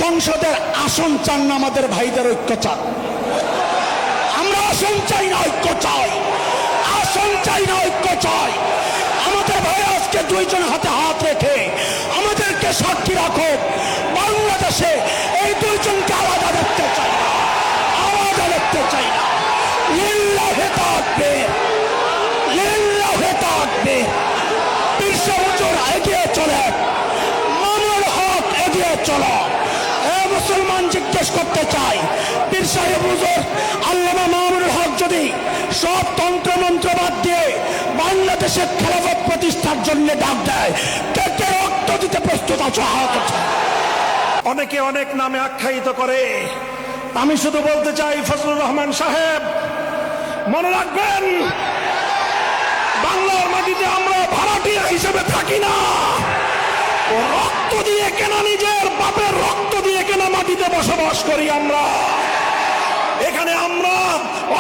সংসদের আসন চান না, আমাদের ভাইদের ঐক্য চান। আমরা আসন চাই না, ঐক্য চাই। আসন চাই না, ঐক্য চাই। আমাদের ভাই আজকে দুইজন হাতে হাত রেখে আমাদেরকে সাক্ষী রাখো, বাংলাদেশে এই দুইজনকে আলাদা দেখতে চাই না, আলাদা দেখতে চাই না। লিল্লাহি তাকবীর, লিল্লাহি তাকবীর। পীর সাহেব হুজুর এগিয়ে চলে, মামুনুল হক এগিয়ে চলো। মুসলমান জিজ্ঞেস করতে চাই, পীর সাহেব হুজুর আল্লামা মামুনুল হক যদি সব তন্ত্র মন্ত্র বাদ দিয়ে বাংলাদেশে খেলাফত প্রতিষ্ঠার জন্য ডাক দেয়, কে কে রক্ত দিতে প্রস্তুত আছো? হাত আছে। অনেকে অনেক নামে আখ্যায়িত করে, আমি শুধু বলতে চাই ফজলুর রহমান সাহেব মনে রাখবেন, বাংলার মাটিতে আমরা ভাড়াটিয়া হিসেবে থাকি না। রক্ত দিয়ে কেনা, নিজের বাপের রক্ত দিয়ে কেনা মাটিতে বসবাস করি আমরা। এখানে আমরা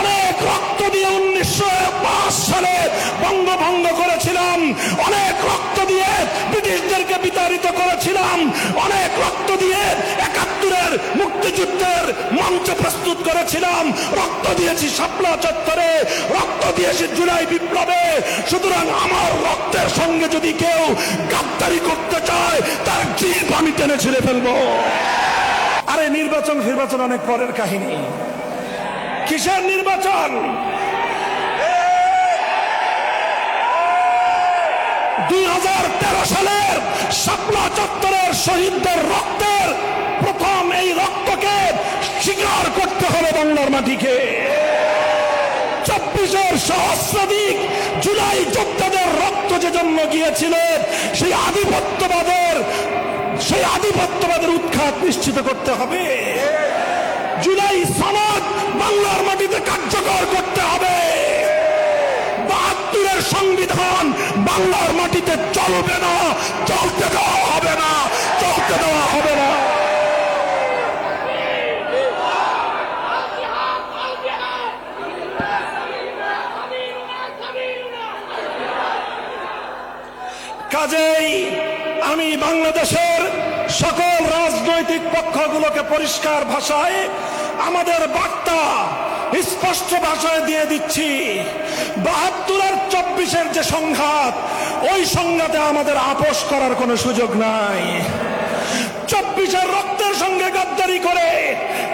অনেক রক্ত দিয়ে 1905 সালে বঙ্গভঙ্গ করেছিলাম, অনেক রক্ত দিয়ে ব্রিটিশদেরকে বিতাড়িত করেছিলাম, অনেক রক্ত দিয়ে 71-এর মুক্তিযুদ্ধের মঞ্চ প্রস্তুত করেছিলাম, রক্ত দিয়েছি শাপলা চত্বরে, রক্ত দিয়েছি জুলাই বিপ্লবে। সুতরাং আমার রক্তের সঙ্গে যদি কেউ গাদ্দারি করতে চায়, তার জিভ আমি টেনে ছিঁড়ে ফেলবো। আরে নির্বাচন ফির্বাচন অনেক পরের কাহিনী। কিসের নির্বাচন? 2013 সালের শাপলা চত্বরের শহীদদের রক্তের প্রথম এই রক্তকে স্বীকার করতে হবে বাংলার মাটিকে। 24-এর সহস্রাধিক জুলাই যোদ্ধাদের রক্ত যে জন্ম গিয়েছিল, সেই আধিপত্যবাদের উৎখাত নিশ্চিত করতে হবে। জুলাই সনদ বাংলার মাটিতে কার্যকর করতে হবে। 72-এর সংবিধান বাংলার মাটিতে চলবে না, চলতে দেওয়া হবে না, চলতে দেওয়া হবে না। কাজেই আমি বাংলাদেশের সকল রাজনৈতিক পক্ষগুলোকে পরিষ্কার ভাষায় আমাদের বার্তা স্পষ্ট ভাষায় দিয়ে দিচ্ছি, 72 আর 24-এর যে সংঘাত, ওই সংঘাতে আমাদের আপোষ করার কোনো সুযোগ নাই। 24-এর রক্তের সঙ্গে গাদ্দারি করে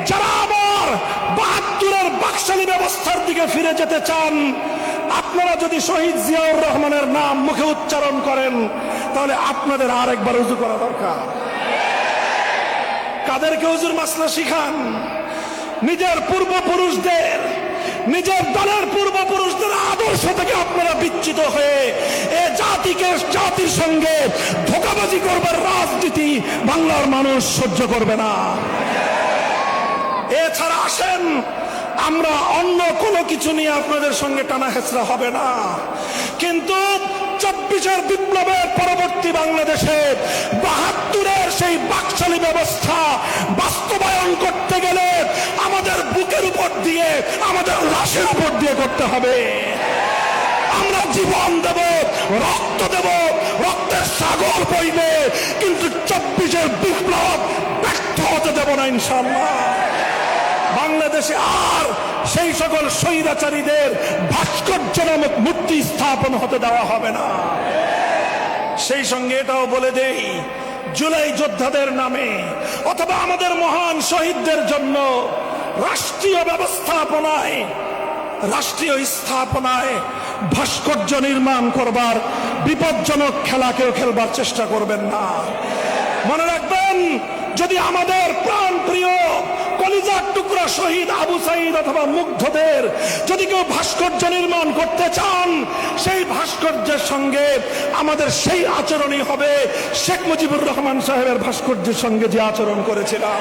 যারা আবার 72-এর বাকশালী ব্যবস্থার দিকে ফিরে যেতে চান, আপনারা যদি শহীদ জিয়াউর রহমানের নাম মুখে উচ্চারণ করেন, তাহলে আপনাদের আরেকবার উজু করা দরকার। কাদেরকে হুজুর মাসলা শিখান? নিজের পূর্বপুরুষদের, নিজের দলের পূর্বপুরুষদের আদর্শ থেকে আপনারা বিচ্যুত হয়ে এ জাতির সঙ্গে ধোঁকাবাজি করবার রাজনীতি বাংলার মানুষ সহ্য করবে না। এছাড়া আসেন, আমরা অন্য কোনো কিছু নিয়ে আপনাদের সঙ্গে টানা হেঁচড়া হবে না, কিন্তু 24-এর বিপ্লবের পরবর্তী বাংলাদেশে 72-এর সেই বাকশালী ব্যবস্থা বাস্তবায়ন করতে গেলে আমাদের বুকের উপর দিয়ে, আমাদের লাশের উপর দিয়ে করতে হবে। আমরা জীবন দেব, রক্ত দেব, রক্তের সাগর বইবে, কিন্তু 24-এর বিপ্লব ব্যর্থ হতে দেব না ইনশাআল্লাহ। বাংলাদেশে আর সেই সকল স্বৈরাচারীদের ভাস্কর্য নামক মূর্তি স্থাপন হতে দেওয়া হবে না। সেই সঙ্গে এটাও বলে দেই, জুলাই যোদ্ধাদের নামে অথবা আমাদের মহান শহীদদের জন্য রাষ্ট্রীয় ব্যবস্থাপনায়, রাষ্ট্রীয় স্থাপনায় ভাস্কর্য নির্মাণ করবার বিপজ্জনক খেলা কেউ খেলবার চেষ্টা করবেন না। মনে রাখবেন, যদি আমাদের প্রাণ প্রিয় কলিজার টুকরা শহীদ আবু সাঈদ অথবা মুগ্ধদের যদি কেউ ভাস্কর্য নির্মাণ করতে চান, সেই ভাস্কর্যের সঙ্গে আমাদের সেই আচরণই হবে শেখ মুজিবুর রহমান সাহেবের ভাস্কর্যের সঙ্গে যে আচরণ করেছিলাম।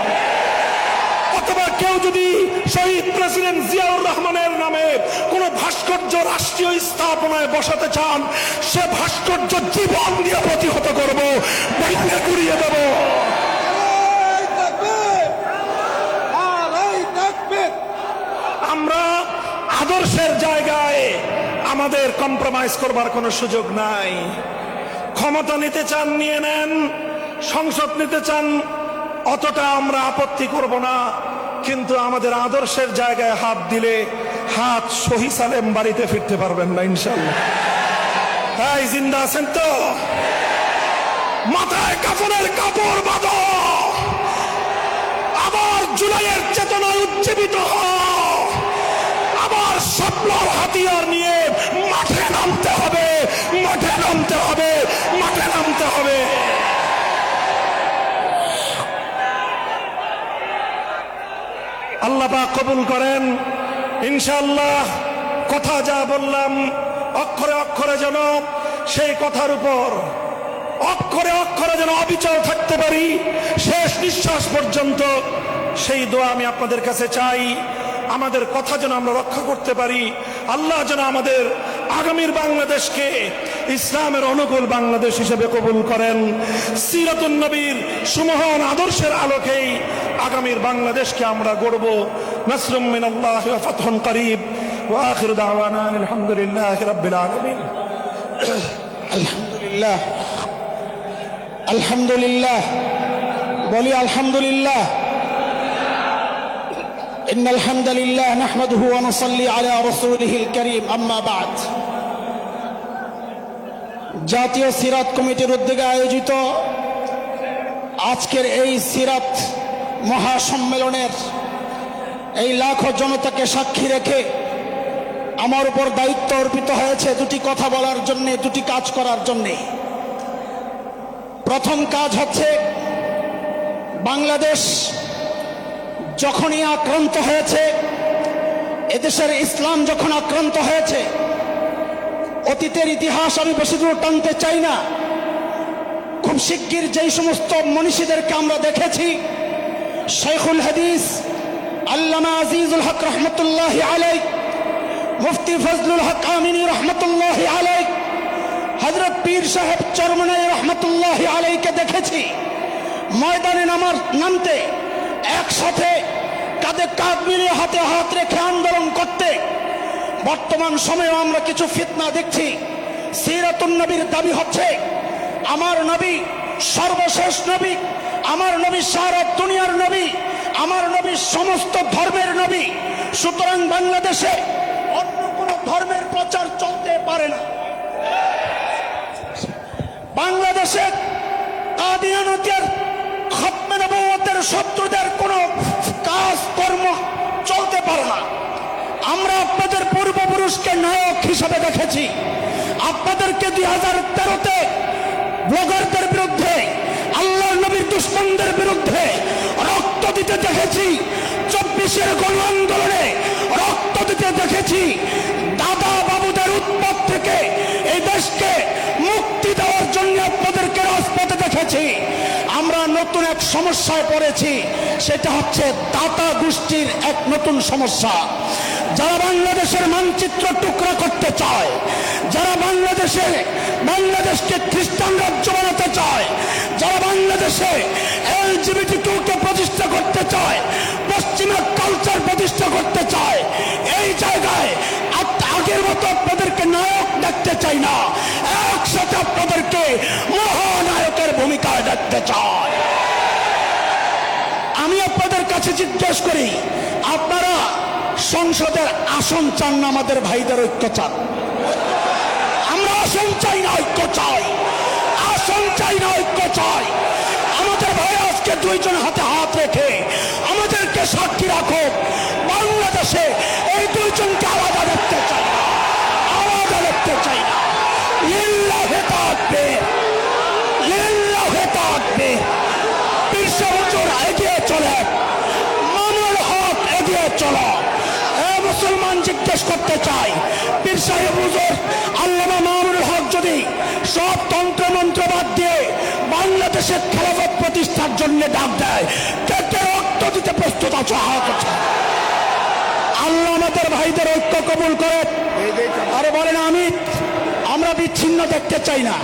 অথবা কেউ যদি শহীদ প্রেসিডেন্ট জিয়াউর রহমানের নামে কোন ভাস্কর্য রাষ্ট্রীয় স্থাপনায় বসাতে চান, সে ভাস্কর্য জীবন দিয়ে প্রতিহত করব, ভেঙে গুড়িয়ে দেব। আমরা আদর্শের জায়গায় আমাদের কম্প্রোমাইজ করবার কোনো সুযোগ নাই। ক্ষমতা নিতে চান নিয়ে নেন, সংসদ নিতে চান অতটা আমরা আপত্তি করব না, কিন্তু আমাদের আদর্শের জায়গায় হাত দিলে হাত সহি সালেম বাড়িতে ফিরতে পারবেন না ইনশাল্লাহ। হ্যাঁ, জিন্দা আছেন তো? মাথায় কাফনের কাপড় বাঁধো, আবার জুলাইয়ের চেতনায় উজ্জীবিত হও, আবার স্বপ্নর হাতিয়ার নিয়ে মাঠে নামতে হবে, মাঠে নামতে হবে, মাঠে নামতে হবে। আল্লাহ পাক কবুল করেন ইনশাআল্লাহ। কথা যা বললাম অক্ষরে অক্ষরে যেন সেই কথার উপর অক্ষরে অক্ষরে যেন অবিচল থাকতে পারি শেষ নিঃশ্বাস পর্যন্ত, সেই দোয়া আমি আপনাদের কাছে চাই। আমাদের কথা যেন আমরা রক্ষা করতে পারি। আল্লাহ যেন আমাদের আগামীর বাংলাদেশকে ইসলামের অনুকূল বাংলাদেশ হিসেবে কবুল করেন। সিরাতুন নবীর সুমহান আদর্শের আলোকেই আগামীর বাংলাদেশকে আমরা গড়ব। নাসরুম মিনাল্লাহি ওয়া ফাতহুন করিব ওয়া আখিরু দাওয়ানা আলহামদুলিল্লাহি রাব্বিল আলামিন। আলহামদুলিল্লাহ, আলহামদুলিল্লাহ, বলি আলহামদুলিল্লাহ। إن الحمد لله نحمده ونصلي على رسوله الكريم أما بعد। জাতীয় সিরাত কমিটির উদ্যোগে আয়োজিত আজকের এই সিরাত মহাসম্মেলনের এই লাখো জনতাকে সাক্ষী রেখে আমার উপর দায়িত্ব অর্পিত হয়েছে দুটি কথা বলার জন্য, দুটি কাজ করার জন্য। প্রথম কাজ হচ্ছে, বাংলাদেশ যখনই আক্রান্ত হয়েছে, এদেশের ইসলাম যখন আক্রান্ত হয়েছে, অতীতের ইতিহাস আমি বেশি দূর টানতে চাই না। খুব শিগগির যেই সমস্ত মনীষীদেরকে আমরা দেখেছি, শেখুল হাদিস আল্লামা আজিজুল হক রহমতুল্লাহ আলাই, মুফতি ফজলুল হক আমিনী রহমতুল্লাহ আলাই, হযরত পীর সাহেব চরমনাই রহমতুল্লাহ আলাইকে দেখেছি ময়দানে নামতে, একসাথে কাঁধে কাঁধ মিলিয়ে হাতে হাত রেখে আন্দোলন করতে। বর্তমান সময়ে আমরা কিছু ফিতনা দেখছি। সিরাতুন নবীর দাবি হচ্ছে আমার নবী সর্বশেষ নবী, আমার নবী সারা দুনিয়ার নবী, আমার নবী সমস্ত ধর্মের নবী। সুতরাং বাংলাদেশে অন্য কোনো ধর্মের প্রচার চলতে পারে না। বাংলাদেশে কাদিয়ানীদের খতমে নবুয়তের শত্রুদের কোনো কাজ কর্ম চলতে পারে না। আমরা আপনাদের পূর্বপুরুষকে নায়ক হিসাবে দেখেছি। আপনাদেরকে 2013-তে ব্লগারদের বিরুদ্ধে, আল্লাহর নবীর দুশমনদের বিরুদ্ধে রক্ত দিতে দেখেছি। 24-এর গণ আন্দোলনে রক্ত দিতে দেখেছি। দাদা বাবুদের উৎপাত থেকে এই দেশকে মুক্তি দেওয়ার জন্য আপনাদেরকে রাজপথে দেখেছি। আমরা নতুন এক সমস্যায় পড়েছি, সেটা হচ্ছে দাতা গোষ্ঠীর এক নতুন সমস্যা। যারা বাংলাদেশের মানচিত্র টুকরা করতে চায়, যারা বাংলাদেশকে খ্রিস্টান রাজ্য বানাতে চায়, যারা বাংলাদেশে LGBT2-কে প্রতিষ্ঠা করতে চায়, পশ্চিমা কালচার প্রতিষ্ঠা করতে চায়, এই জায়গায় আগের মতো আপনাদেরকে নায়ক দেখতে চাই না, একসাথে আপনাদেরকে মহানায়কের ভূমিকায় দেখতে চায়। আমি আপনাদের কাছে জিজ্ঞেস করি, আপনারা সংসদের আসন চান না আমাদের ভাইদের ঐক্য চান? আমরা আসন চাই না, ঐক্য চাই। আসন চাই না, ঐক্য চাই। আমাদের ভাই আজকে দুইজন হাতে হাত রেখে আমাদেরকে সাক্ষী রাখো, বাংলাদেশে এই দুইজনকে আলাদা দেখতে চাই না, আলাদা দেখতে চাই না। লিল্লাহি তাকবীর, লিল্লাহি তাকবীর। পীর সাহেব হুজুর এগিয়ে চলে, মামুনুল হক এগিয়ে চলো। মুসলমান জিজ্ঞেস করতে চাই, পীর সাহেব হুজুর আল্লামা মামুনুল হক যদি সব তন্ত্র মন্ত্র বাদ দিয়ে বাংলাদেশের খেলাফত প্রতিষ্ঠার জন্য ডাক দেয়, কে কে রক্ত দিতে প্রস্তুত আছো? হাত আছে। আল্লাহ আমাদের ভাইদের ঐক্য কবুল করে। আরে বলেন আমি, আমরা বিচ্ছিন্ন দেখতে চাই না।